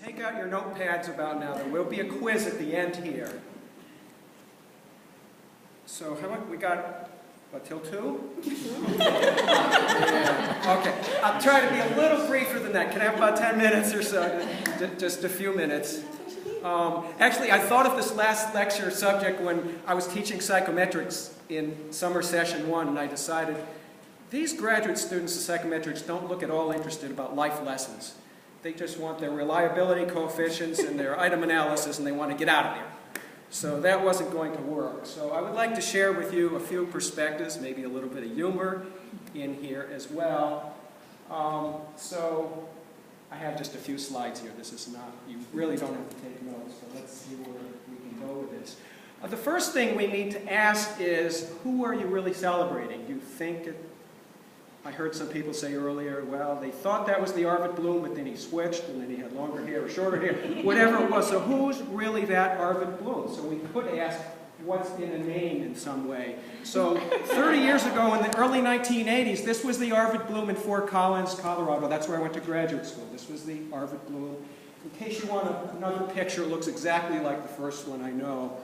Take out your notepads about now. There will be a quiz at the end here. So how much we got? What, till 2? Yeah. Okay. I'll try to be a little briefer than that. Can I have about 10 minutes or so? Just a few minutes. Actually, I thought of this last lecture subject when I was teaching psychometrics in summer session 1, and I decided these graduate students of psychometrics don't look at all interested about life lessons. They just want their reliability coefficients and their item analysis, and they want to get out of there. So that wasn't going to work. So I would like to share with you a few perspectives, maybe a little bit of humor in here as well. So I have just a few slides here. This is not, you really don't have to take notes, so let's see where we can go with this. The first thing we need to ask is, who are you really celebrating? You think I heard some people say earlier, well, they thought that was the Arvid Bloom, but then he switched, and then he had longer hair or shorter hair, whatever it was. So who's really that Arvid Bloom? So we could ask, what's in a name in some way? So 30 years ago, in the early 1980s, this was the Arvid Bloom in Fort Collins, Colorado. That's where I went to graduate school. This was the Arvid Bloom. In case you want another picture, it looks exactly like the first one I know.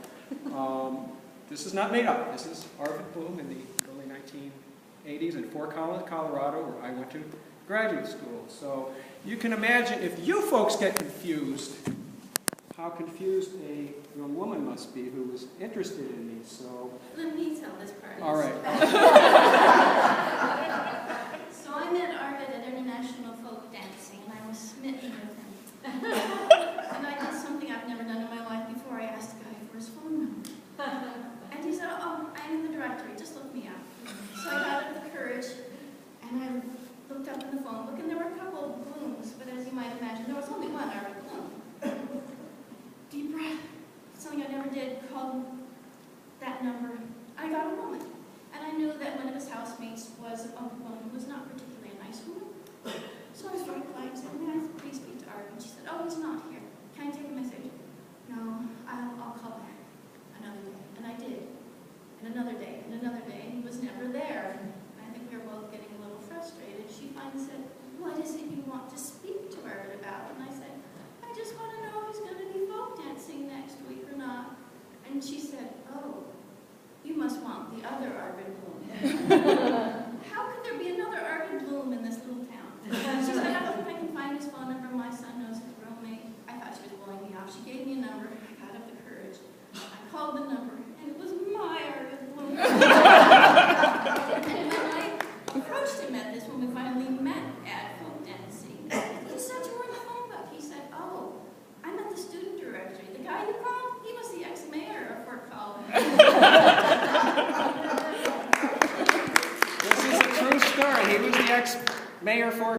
This is not made up. This is Arvid Bloom in the early 1980s in Fort Collins, Colorado, where I went to graduate school. So you can imagine if you folks get confused, how confused a young woman must be who was interested in these. So let me tell this part. All right. So I met Arvid at International Folk Dancing, and I was smitten with him. And I did something I've never done in my life before. I asked the guy for his phone number. And he said, oh, I'm in the directory, just look me up. So I got up the courage, and I looked up in the phone book, and there were a couple of Blooms, but as you might imagine, there was only one Arvid Bloom. Deep breath, something I never did, called that number. I got a woman, and I knew that one of his housemates was a woman who was not particularly a nice woman. So I started quiet and said, may I please speak to Arvid? And she said, oh, he's not here. Can I take a message? No, I'll call back another day. And I did. And another day, and he was never there. And I think we were both getting a little frustrated. She finally said, what is it you want to speak to Arvid about? And I said, I just want to know if he's going to be folk dancing next week or not. And she said, oh, you must want the other Arvid Bloom. How could there be another Arvid Bloom in this little town? She said, I don't think I can find his phone number. My son knows his roommate. I thought she was blowing me off. She gave me a number. I got up the courage. I called the number, and it was my Arvid Bloom. And when I approached him at this, when we finally met at folk dancing, he said, you were in the phone book. He said, oh, I'm at the student directory. The guy you called, he was the ex-mayor of Fort Collins. This is a true story. He was the ex-mayor for